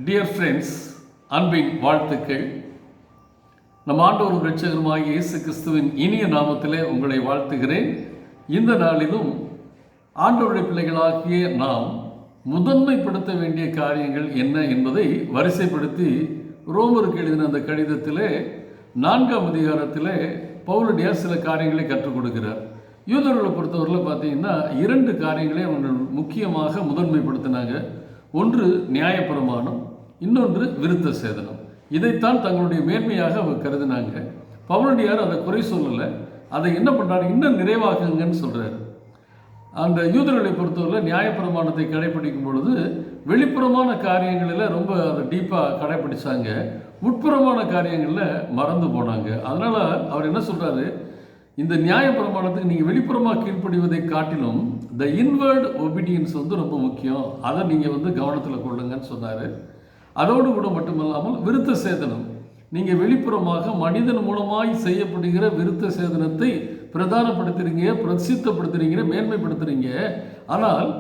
Dear friends, அன்பின் வாழ்த்துக்கள். நம் ஆண்டவரும் இரட்சகருமாகிய இயேசு கிறிஸ்துவின் இனிய நாமத்திலே உங்களை வாழ்த்துகிறேன். இந்த நாளிலும் ஆண்டவருடைய பிள்ளைகளாகிய நாம் முதன்மைப்படுத்த வேண்டிய காரியங்கள் என்ன என்பதை வரிசைப்படுத்தி ரோமருக்கு எழுதின அந்த கடிதத்திலே 4ஆம் அதிகாரத்திலே பவுலடியார் சில காரியங்களை கற்றுக் கொடுக்கிறார். யூதர்களை பொறுத்தவரையில் பார்த்தீங்கன்னா 2 காரியங்களை அவர்கள் முக்கியமாக முதன்மைப்படுத்தினாங்க. ஒன்று நியாயப்பிரமாணம், இன்னொன்று விருத்த சேதனம். இதைத்தான் தங்களுடைய மேன்மையாக அவர் கருதினாங்க. பவுலடியார் அதை குறை சொல்லலை, அதை என்ன பண்ணுறாரு, இன்னும் நிறைவாக்குங்கன்னு சொல்கிறாரு. அந்த யூதர்களை பொறுத்தவரை நியாயப்பிரமாணத்தை கடைப்பிடிக்கும் பொழுது வெளிப்புறமான காரியங்களில் ரொம்ப அதை டீப்பாக கடைப்பிடிச்சாங்க, உட்புறமான காரியங்களில் மறந்து போனாங்க. அதனால் அவர் என்ன சொல்கிறாரு, இந்த நியாயப்பிரமாணத்துக்கு நீங்கள் வெளிப்புறமாக கீழ்ப்படிவதை காட்டிலும் த இன்வர்டு ஒபீடியன்ஸ் ரொம்ப முக்கியம், அதை நீங்கள் கவனத்தில் கொள்ளுங்கன்னு சொன்னார். அதோடு கூட மட்டுமல்லாமல் விருத்த சேதனம், நீங்கள் வெளிப்புறமாக மனிதன் மூலமாய் செய்யப்படுகிற விருத்த சேதனத்தை பிரதானப்படுத்துறீங்க, பிரசித்தப்படுத்துறீங்க, மேன்மைப்படுத்துறீங்க. ஆனால்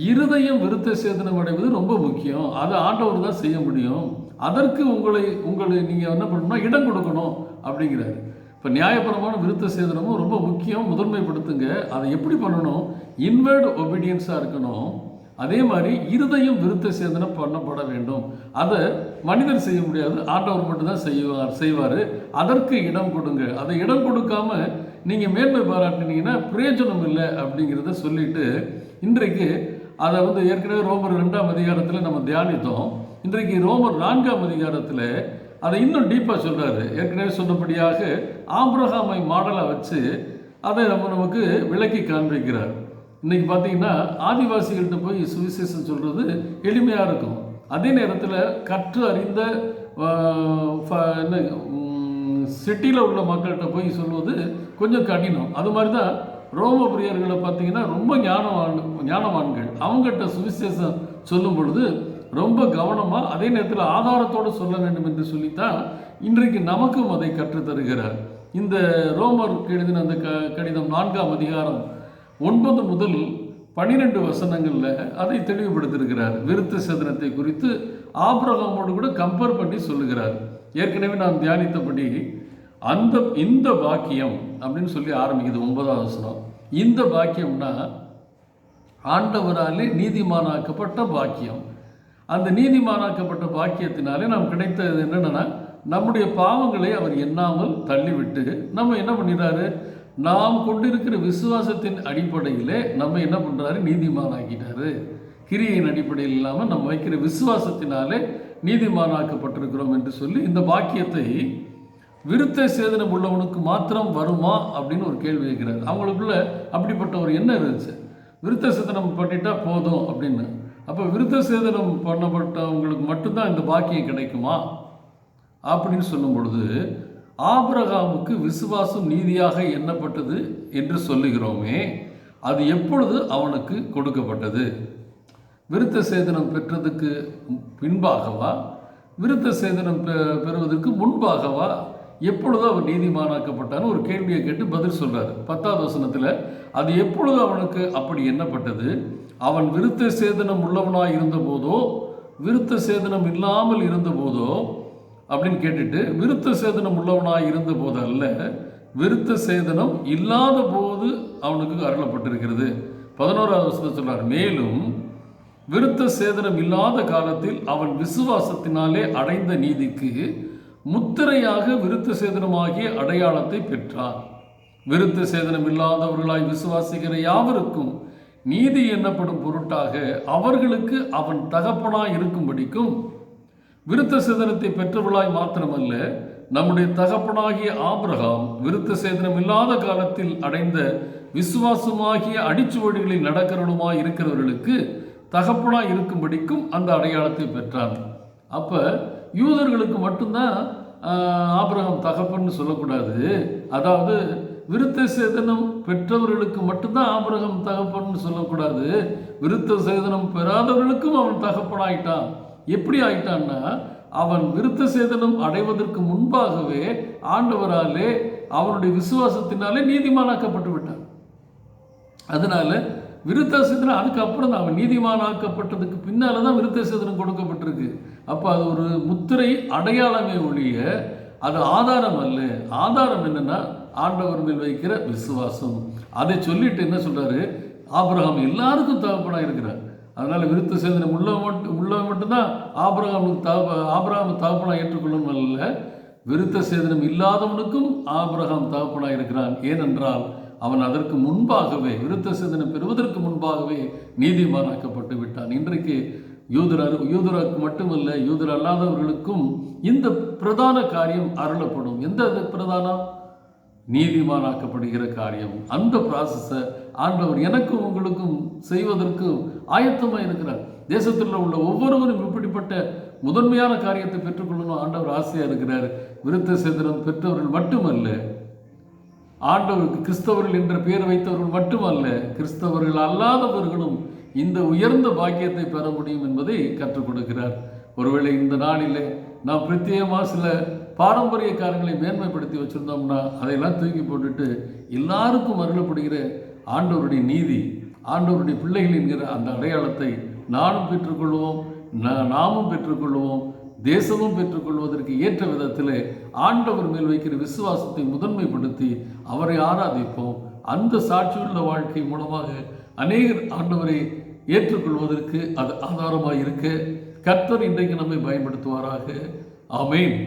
இருதயம் விருத்த சேதனம் அடைவது ரொம்ப முக்கியம், அதை ஆண்டவர் தான் செய்ய முடியும். அதற்கு உங்களை நீங்கள் என்ன பண்ணணும்னா இடம் கொடுக்கணும் அப்படிங்கிறாரு. இப்போ நியாயபரமான விருத்த சேதனமும் ரொம்ப முக்கியம், முதன்மைப்படுத்துங்க. அதை எப்படி பண்ணணும், இன்வர்டு ஒபீடியன்ஸாக இருக்கணும். அதே மாதிரி இருதயம் விருத்த சேதனம் பண்ணப்பட வேண்டும். அதை மனிதர் செய்ய முடியாது, ஆண்டவர் மட்டும்தான் செய்வார். அதற்கு இடம் கொடுங்க. அதை இடம் கொடுக்காம நீங்கள் மேன்மை பாராட்டினீங்கன்னா பிரயோஜனம் இல்லை அப்படிங்கிறத சொல்லிட்டு இன்றைக்கு அதை ஏற்கனவே ரோமர் 2ஆம் அதிகாரத்தில் நம்ம தியானித்தோம். இன்றைக்கு ரோமர் 4ஆம் அதிகாரத்தில் அதை இன்னும் டீப்பாக சொல்கிறாரு. ஏற்கனவே சொன்னபடியாக ஆபிரகாமை மாடலாக வச்சு அதை நமக்கு விளக்கி காண்பிக்கிறார். இன்றைக்கி பார்த்தீங்கன்னா ஆதிவாசிகள்கிட்ட போய் சுவிசேஷம் சொல்கிறது எளிமையாக இருக்கும். அதே நேரத்தில் கற்று அறிந்த சிட்டியில் உள்ள மக்கள்கிட்ட போய் சொல்வது கொஞ்சம் கடினம். அது மாதிரி தான் ரோமபுரியர்களை பார்த்தீங்கன்னா ரொம்ப ஞானவான்கள், அவங்ககிட்ட சுவிசேஷம் சொல்லும் பொழுது ரொம்ப கவனமாக அதே நேரத்தில் ஆதாரத்தோடு சொல்ல வேண்டும் என்று சொல்லித்தான் இன்றைக்கு நமக்கும் அதை கற்றுத்தருகிறார். இந்த ரோமர் எழுதின அந்த கடிதம் 4ஆம் அதிகாரம் 9 முதல் 12 வசனங்களில் அதை தெளிவுபடுத்தியிருக்கிறார். விருத்த சேதனத்தை குறித்து ஆபிரகாமோடு கூட கம்பேர் பண்ணி சொல்லுகிறார். ஏற்கனவே நாம் தியானித்தபடி இந்த பாக்கியம் அப்படின்னு சொல்லி ஆரம்பிக்குது 9ஆம் வசனம். இந்த பாக்கியம்னா ஆண்டவராலே நீதிமானாக்கப்பட்ட பாக்கியம். அந்த நீதிமானாக்கப்பட்ட பாக்கியத்தினாலே நாம் கிடைத்தது என்னென்னா, நம்முடைய பாவங்களை அவர் எண்ணாமல் தள்ளிவிட்டு நம்ம என்ன பண்ணிடுறாரு, நாம் கொண்டிருக்கிற விசுவாசத்தின் அடிப்படையில் நம்ம என்ன பண்ணுறாரு, நீதிமானாக்கிட்டாரு. கிரியின் அடிப்படையில் இல்லாமல் நம்ம வைக்கிற விசுவாசத்தினாலே நீதிமானாக்கப்பட்டிருக்கிறோம் என்று சொல்லி இந்த பாக்கியத்தை விருத்த சேதனம் உள்ளவனுக்கு மாத்திரம் வருமா அப்படின்னு ஒரு கேள்வி வைக்கிறார். அவங்களுக்குள்ள அப்படிப்பட்ட ஒரு எண்ணம் இருந்துச்சு, விருத்த சேதனம் பண்ணிட்டா போதும் அப்படின்னு. அப்போ விருத்த சேதனம் பண்ணப்பட்டவங்களுக்கு மட்டும்தான் இந்த பாக்கியம் கிடைக்குமா அப்படின்னு சொல்லும் பொழுது, ஆபிரகாமுக்கு விசுவாசம் நீதியாக எண்ணப்பட்டது என்று சொல்லுகிறோமே, அது எப்பொழுது அவனுக்கு கொடுக்கப்பட்டது? விருத்த சேதனம் பெற்றதுக்கு பின்பாகவா, விருத்த சேதனம் பெறுவதற்கு முன்பாகவா, எப்பொழுது அவர் நீதிமானாக்கப்பட்டான்னு ஒரு கேள்வியை கேட்டு பதில் சொல்றாரு. 10ஆவது வசனத்தில் அது எப்பொழுது அவனுக்கு அப்படி எண்ணப்பட்டது, அவன் விருத்த சேதனம் உள்ளவனாய் இருந்தபோதோ விருத்த சேதனம் இல்லாமல் இருந்தபோதோ அப்படின்னு கேட்டுட்டு, விருத்த சேதனம் உள்ளவனாய் இருந்த போது அல்ல, விருத்த சேதனம் இல்லாத போது அவனுக்கு அருளப்பட்டிருக்கிறது. 11ஆவது வசனத்தில் சொல்றார், மேலும் விருத்த சேதனம் இல்லாத காலத்தில் அவன் விசுவாசத்தினாலே அடைந்த நீதிக்கு முத்திரையாக விருத்த சேதனமாகிய அடையாளத்தை பெற்றான். விருத்த சேதனம் இல்லாதவர்களாய் விசுவாசிக்கிற யாவருக்கும் நீதி எண்ணப்படும் பொருட்டாக அவர்களுக்கு அவன் தகப்பனாய் இருக்கும்படிக்கும், விருத்த சேதனத்தை பெற்றவர்களாய் மாத்திரமல்ல, நம்முடைய தகப்பனாகிய ஆபிரகாம் விருத்த சேதனம் இல்லாத காலத்தில் அடைந்த விசுவாசமாகிய அடிச்சுவடிகளில் நடக்கிறவனுமாய் இருக்கிறவர்களுக்கு தகப்பனாய் இருக்கும்படிக்கும் அந்த அடையாளத்தை பெற்றான். அப்போ யூதர்களுக்கு மட்டும்தான் ஆபிரகாம் தகப்பன்னு சொல்லக்கூடாது. அதாவது விருத்த சேதனம் பெற்றவர்களுக்கு மட்டும்தான் ஆபிரகாம் தகப்பன்னு சொல்லக்கூடாது, விருத்த சேதனம் பெறாதவர்களுக்கும் அவன் தகப்பனாயிட்டான். எப்படி ஆயிட்டான்னா, அவன் விருத்த சேதனம் அடைவதற்கு முன்பாகவே ஆண்டவராலே அவனுடைய விசுவாசத்தினாலே நீதிமானாக்கப்பட்டு விட்டான். அதனால விருத்த சேதனம் அதுக்கப்புறம் தான், அவன் நீதிமானாக்கப்பட்டதுக்கு பின்னால் தான் விருத்த சேதனம் கொடுக்கப்பட்டிருக்கு. அப்போ அது ஒரு முத்திரை அடையாளமே ஒழிய அது ஆதாரம் அல்ல. ஆதாரம் என்னன்னா ஆண்டவர் மேல் வைக்கிற விசுவாசம். அதை சொல்லிட்டு என்ன சொல்றாரு, ஆபிரகாம் எல்லாருக்கும் தகப்பனாக இருக்கிறார். அதனால விருத்த சேதனம் உள்ளவன் மட்டும்தான் ஆபிரகாம் தகப்பனாக ஏற்றுக்கொள்ளணும் அல்ல, விருத்த சேதனம் இல்லாதவனுக்கும் ஆபிரகாம் தகப்பனாக இருக்கிறான். ஏனென்றால் அவன் அதற்கு முன்பாகவே, விருத்த சேதனம் பெறுவதற்கு முன்பாகவே நீதிமானாக்கப்பட்டு விட்டான். இன்றைக்கு யூதருக்கு மட்டுமல்ல, யூதர் அல்லாதவர்களுக்கும் இந்த பிரதான காரியம் அருளப்படும். எந்த பிரதானம்? நீதிமானாக்கப்படுகிற காரியம். அந்த ப்ராசஸை ஆண்டவர் எனக்கும் உங்களுக்கும் செய்வதற்கு ஆயத்தமாக இருக்கிறார். தேசத்தில் உள்ள ஒவ்வொருவரும் இப்படிப்பட்ட முதன்மையான காரியத்தை பெற்றுக்கொள்ளணும் ஆண்டவர் ஆசையாக இருக்கிறார். விருத்த சேதனம் பெற்றவர்கள் மட்டுமல்ல, ஆண்டவருக்கு கிறிஸ்தவர்கள் என்ற பெயர் வைத்தவர்கள் மட்டுமல்ல, கிறிஸ்தவர்கள் அல்லாதவர்களும் இந்த உயர்ந்த பாக்கியத்தை பெற முடியும் என்பதை கற்றுக் கொடுக்கிறார். ஒருவேளை இந்த நாளில் நாம் பிரத்யேகமாக சில பாரம்பரிய காரியங்களை மேன்மைப்படுத்தி வச்சுருந்தோம்னா அதையெல்லாம் தூக்கி போட்டுட்டு எல்லாருக்கும் அருளப்படுகிற ஆண்டவருடைய நீதி, ஆண்டவருடைய பிள்ளைகள் என்கிற அந்த அடையாளத்தை நானும் பெற்றுக்கொள்வோம், நாமும் பெற்றுக்கொள்வோம், தேசமும் பெற்றுக்கொள்வதற்கு ஏற்ற விதத்தில் ஆண்டவர் மேல் வைக்கிற விசுவாசத்தை முதன்மைப்படுத்தி அவரை ஆராதிப்போம். அந்த சாட்சியுள்ள வாழ்க்கை மூலமாக அநேகர் ஆண்டவரை ஏற்றுக்கொள்வதற்கு அது ஆதாரமாக இருக்க கர்த்தர் இன்றைக்கு நம்மை பயன்படுத்துவாராக. ஆமென்.